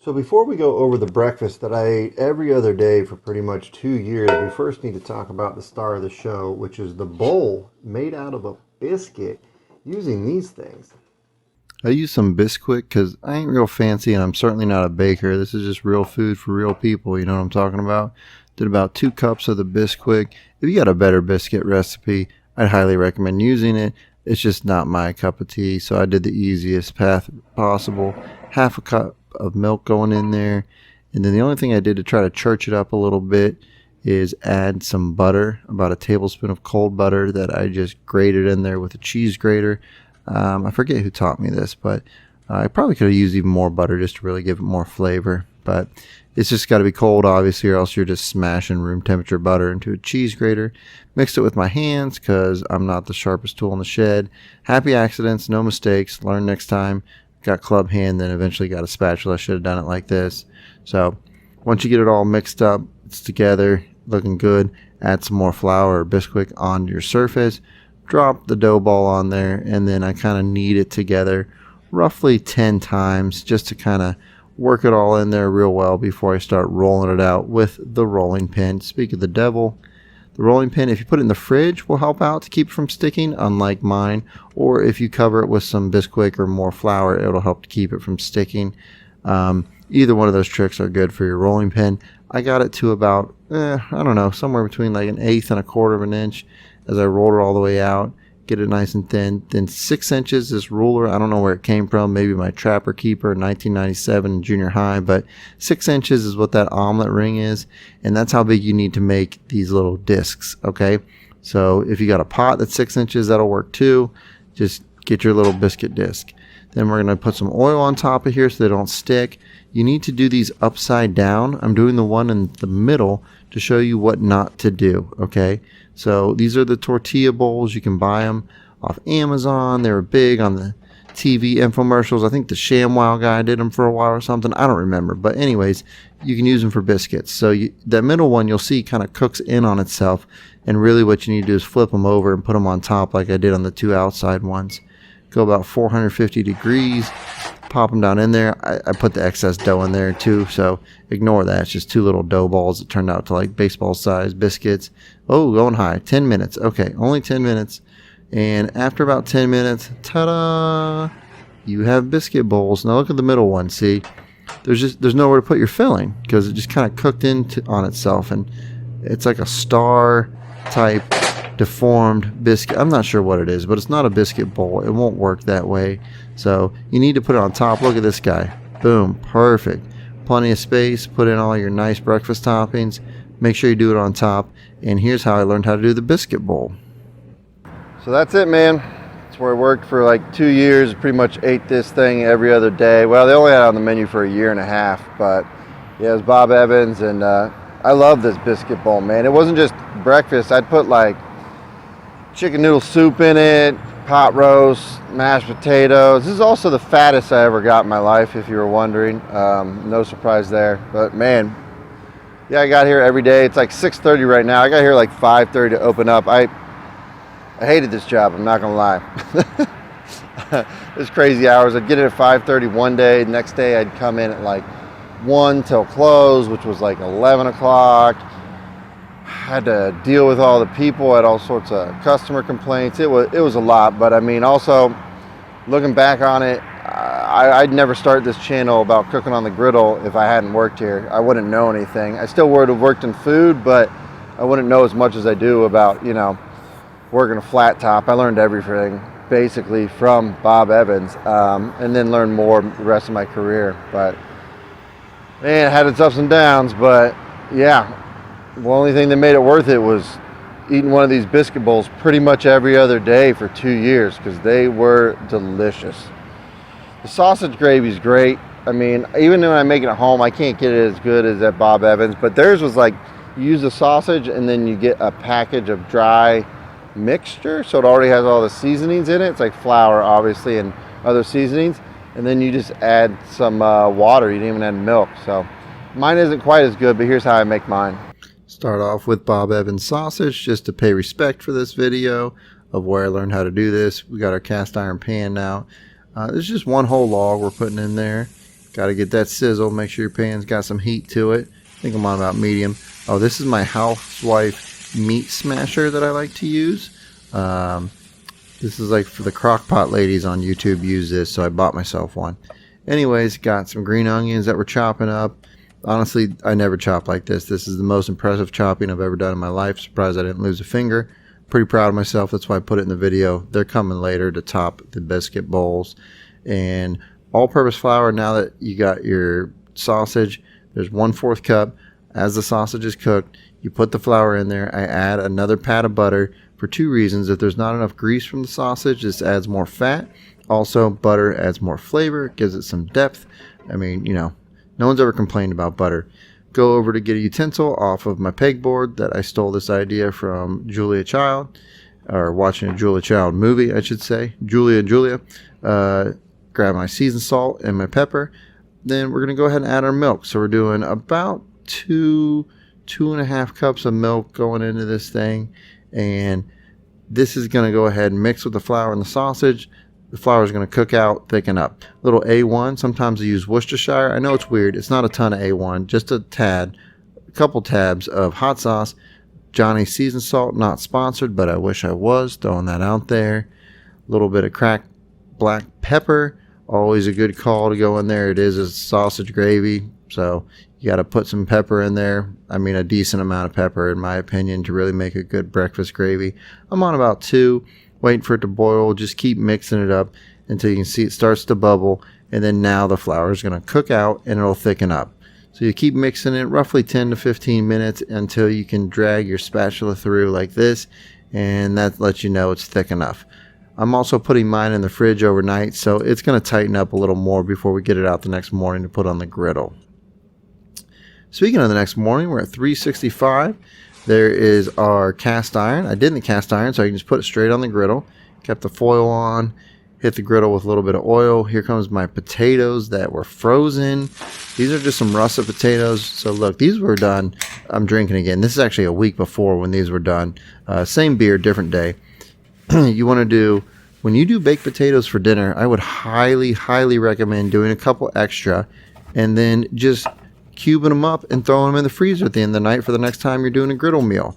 So before we go over the breakfast that I ate every other day for pretty much 2 years, we first need to talk about the star of the show, which is the bowl made out of a biscuit using these things. I use some Biscuit because I ain't real fancy and I'm certainly not a baker. This is just real food for real people, you know what I'm talking about? Did about 2 cups of the Biscuit. If you got a better biscuit recipe, I'd highly recommend using it. It's just not my cup of tea, so I did the easiest path possible. Half a cup of milk going in there. And then the only thing I did to try to church it up a little bit is add some butter, about a tablespoon of cold butter that I just grated in there with a cheese grater. I forget who taught me this, but I probably could have used even more butter just to really give it more flavor. But it's just got to be cold, obviously, or else you're just smashing room temperature butter into a cheese grater. Mixed it with my hands because I'm not the sharpest tool in the shed. Happy accidents, no mistakes. Learn next time. Got club hand, then eventually got a spatula. I should have done it like this. So once you get it all mixed up, it's together, looking good. Add some more flour or Biscuit onto your surface. Drop the dough ball on there, and then I kind of knead it together roughly 10 times just to kind of work it all in there real well before I start rolling it out with the rolling pin. Speak of the devil, the rolling pin, if you put it in the fridge, will help out to keep it from sticking, unlike mine. Or if you cover it with some Biscuit or more flour, it'll help to keep it from sticking. Either one of those tricks are good for your rolling pin. I got it to about, I don't know, somewhere between like 1/8 and 1/4 of an inch as I rolled it all the way out. Get it nice and thin. Then 6 inches, this ruler, I don't know where it came from. Maybe my Trapper Keeper in 1997 in junior high, but 6 inches is what that omelet ring is, and that's how big you need to make these little discs, okay? So if you got a pot that's 6 inches, that'll work too. Just get your little biscuit disc. Then we're going to put some oil on top of here so they don't stick. You need to do these upside down. I'm doing the one in the middle to show you what not to do, okay? So these are the tortilla bowls. You can buy them off Amazon. They were big on the TV infomercials. I think the ShamWow guy did them for a while or something. I don't remember. But anyways, you can use them for biscuits. So that middle one you'll see kind of cooks in on itself. And really what you need to do is flip them over and put them on top like I did on the 2 outside ones. Go about 450 degrees. Pop them down in there. I put the excess dough in there too, so ignore that. It's just 2 little dough balls that turned out to like baseball size biscuits. Oh, going high. 10 minutes. Okay, only 10 minutes. And after about 10 minutes, ta-da! You have biscuit bowls. Now look at the middle one. See, there's nowhere to put your filling because it just kind of cooked on itself, and it's like a star type deformed biscuit. I'm not sure what it is, but it's not a biscuit bowl. It won't work that way. So you need to put it on top. Look at this guy. Boom. Perfect. Plenty of space. Put in all your nice breakfast toppings. Make sure you do it on top. And here's how I learned how to do the biscuit bowl. So that's it, man. That's where I worked for like 2 years. Pretty much ate this thing every other day. Well, they only had it on the menu for 1.5 years, but yeah, it was Bob Evans, and I love this biscuit bowl, man. It wasn't just breakfast. I'd put like chicken noodle soup in it, pot roast, mashed potatoes. This is also the fattest I ever got in my life, if you were wondering. No surprise there. But man, yeah, I got here every day. It's like 6:30 right now. I got here like 5:30 to open up. I hated this job, I'm not gonna lie. It was crazy hours. I'd get in at 5:30 one day. The next day I'd come in at like 1 till close, which was like 11 o'clock. Had to deal with all the people, had all sorts of customer complaints. It was a lot, but I mean, also looking back on it, I'd never start this channel about cooking on the griddle if I hadn't worked here. I wouldn't know anything. I still would have worked in food, but I wouldn't know as much as I do about, you know, working a flat top. I learned everything basically from Bob Evans, and then learned more the rest of my career. But man, it had its ups and downs, but yeah. The only thing that made it worth it was eating one of these biscuit bowls pretty much every other day for 2 years because they were delicious. The sausage gravy is great. I mean, even when I make it at home, I can't get it as good as at Bob Evans, but theirs was like you use the sausage and then you get a package of dry mixture, so it already has all the seasonings in it. It's like flour, obviously, and other seasonings, and then you just add some water. You didn't even add milk. So mine isn't quite as good, but here's how I make mine. Start off with Bob Evans sausage just to pay respect for this video of where I learned how to do this. We got our cast iron pan now. There's just one whole log we're putting in there. Got to get that sizzle. Make sure your pan's got some heat to it. I think I'm on about medium. Oh, this is my housewife meat smasher that I like to use. This is like for the crock pot ladies on YouTube use this, so I bought myself one. Anyways, got some green onions that we're chopping up. Honestly, I never chop like this. This is the most impressive chopping I've ever done in my life. Surprised I didn't lose a finger. Pretty proud of myself. That's why I put it in the video. They're coming later to top the biscuit bowls. And all-purpose flour, now that you got your sausage, there's 1/4 cup. As the sausage is cooked, you put the flour in there. I add another pat of butter for 2 reasons. If there's not enough grease from the sausage, this adds more fat. Also, butter adds more flavor, gives it some depth. I mean, you know, no one's ever complained about butter. Go over to get a utensil off of my pegboard that I stole this idea from Julia Child, or watching a Julia Child movie, I should say. Julia and Julia. Grab my seasoned salt and my pepper. Then we're going to go ahead and add our milk. So we're doing about 2.5 cups of milk going into this thing. And this is going to go ahead and mix with the flour and the sausage. The flour is going to cook out, thicken up. Little A1, sometimes I use Worcestershire. I know it's weird. It's not a ton of A1, just a tad, a couple tabs of hot sauce. Johnny's seasoned salt, not sponsored, but I wish I was. Throwing that out there. A little bit of cracked black pepper. Always a good call to go in there. It is a sausage gravy, so you got to put some pepper in there. I mean, a decent amount of pepper, in my opinion, to really make a good breakfast gravy. I'm on about 2, waiting for it to boil. Just keep mixing it up until you can see it starts to bubble, and then now the flour is going to cook out and it'll thicken up. So you keep mixing it roughly 10 to 15 minutes until you can drag your spatula through like this, and that lets you know it's thick enough. I'm also putting mine in the fridge overnight, so it's going to tighten up a little more before we get it out the next morning to put on the griddle. Speaking of the next morning, we're at 365. There is our cast iron. I did in the cast iron, so I can just put it straight on the griddle. Kept the foil on, hit the griddle with a little bit of oil. Here comes my potatoes that were frozen. These are just some russet potatoes. So look, these were done. I'm drinking again. This is actually a week before when these were done. Same beer, different day. You want to do, when you do baked potatoes for dinner, I would highly, highly recommend doing a couple extra and then just cubing them up and throwing them in the freezer at the end of the night for the next time you're doing a griddle meal.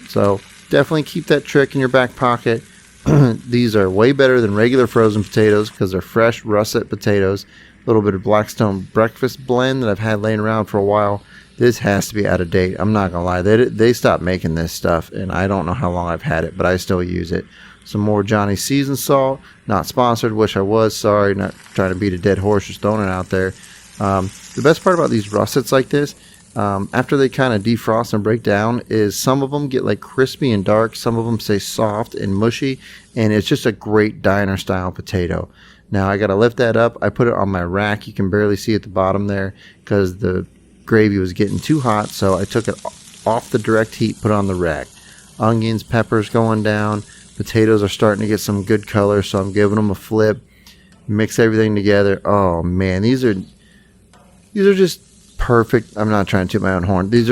So definitely keep that trick in your back pocket. These are way better than regular frozen potatoes because they're fresh russet potatoes. A little bit of Blackstone breakfast blend that I've had laying around for a while. This has to be out of date. I'm not going to lie. They stopped making this stuff, and I don't know how long I've had it, but I still use it. Some more Johnny's seasoned salt. Not sponsored. Wish I was. Sorry. Not trying to beat a dead horse. Just throwing it out there. The best part about these russets like this, after they kind of defrost and break down, is some of them get like crispy and dark. Some of them stay soft and mushy, and it's just a great diner style potato. Now I got to lift that up. I put it on my rack. You can barely see at the bottom there because the gravy was getting too hot, so I took it off the direct heat, put it on the rack. Onions, peppers going down. Potatoes are starting to get some good color, so I'm giving them a flip. Mix everything together. Oh man, these are just perfect. I'm not trying to toot my own horn. These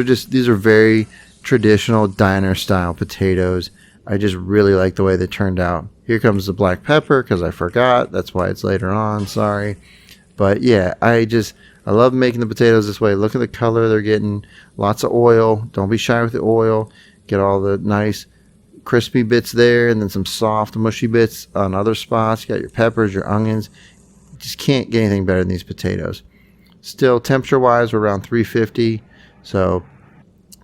are very traditional diner style potatoes. I just really like the way they turned out. Here comes the black pepper because I forgot. That's why it's later on. Sorry. But yeah, I love making the potatoes this way. Look at the color they're getting. Lots of oil. Don't be shy with the oil. Get all the nice crispy bits there and then some soft mushy bits on other spots. You got your peppers, your onions. You just can't get anything better than these potatoes. Still, temperature wise, we're around 350. So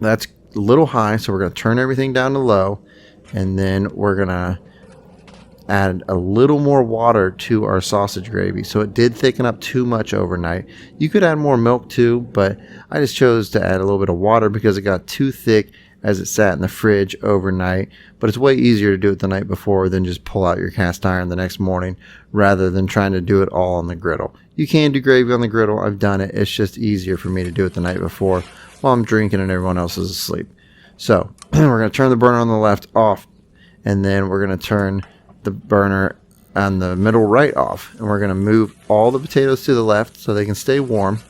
that's a little high. So we're going to turn everything down to low. And then we're going to add a little more water to our sausage gravy. So it did thicken up too much overnight. You could add more milk too, but I just chose to add a little bit of water because it got too thick as it sat in the fridge overnight. But it's way easier to do it the night before than just pull out your cast iron the next morning rather than trying to do it all on the griddle. You can do gravy on the griddle. I've done it. It's just easier for me to do it the night before while I'm drinking and everyone else is asleep. So we're going to turn the burner on the left off, and then we're going to turn the burner on the middle right off, and we're going to move all the potatoes to the left so they can stay warm.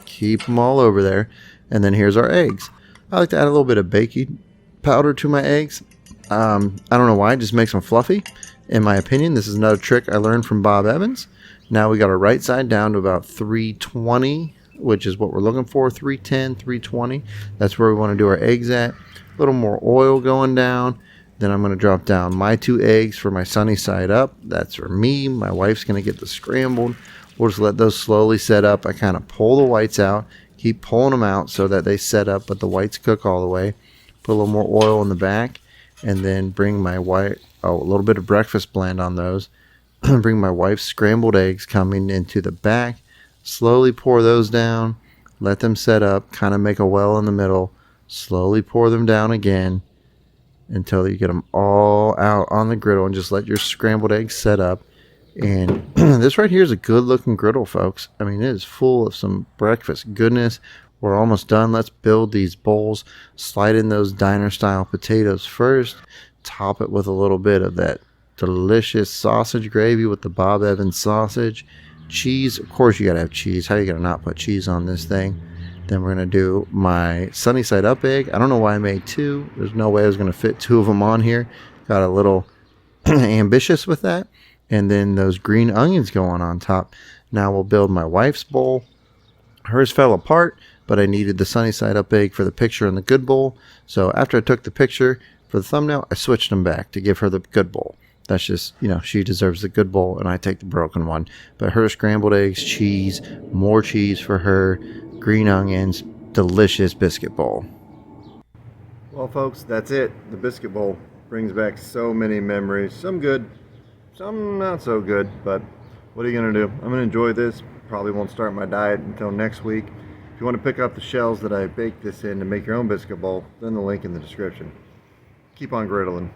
Keep them all over there. And then here's our eggs. I like to add a little bit of baking powder to my eggs. I don't know why, it just makes them fluffy. In my opinion, this is another trick I learned from Bob Evans. Now we got our right side down to about 320, which is what we're looking for, 310, 320. That's where we want to do our eggs at. A little more oil going down. Then I'm going to drop down my 2 eggs for my sunny side up. That's for me. My wife's going to get the scrambled. We'll just let those slowly set up. I kind of pull the whites out, keep pulling them out so that they set up, but the whites cook all the way. Put a little more oil in the back, and then bring my a little bit of breakfast blend on those. Bring my wife's scrambled eggs coming into the back. Slowly pour those down. Let them set up. Kind of make a well in the middle. Slowly pour them down again until you get them all out on the griddle, and just let your scrambled eggs set up. And this right here is a good looking griddle, folks. I mean, it is full of some breakfast goodness. We're almost done. Let's build these bowls. Slide in those diner style potatoes first. Top it with a little bit of that delicious sausage gravy with the Bob Evans sausage. Cheese, of course you gotta have cheese. How are you gonna not put cheese on this thing? Then we're gonna do my sunny side up egg. I don't know why I made 2. There's no way I was gonna fit 2 of them on here. Got a little ambitious with that. And then those green onions going on top. Now we'll build my wife's bowl. Hers fell apart, but I needed the sunny side up egg for the picture in the good bowl. So after I took the picture for the thumbnail, I switched them back to give her the good bowl. That's just, she deserves the good bowl, and I take the broken one. But her scrambled eggs, cheese, more cheese for her, green onions, delicious biscuit bowl. Well, folks, that's it. The biscuit bowl brings back so many memories. Some good, some not so good, but what are you going to do? I'm going to enjoy this. Probably won't start my diet until next week. If you want to pick up the shells that I baked this in to make your own biscuit bowl, then the link in the description. Keep on griddling.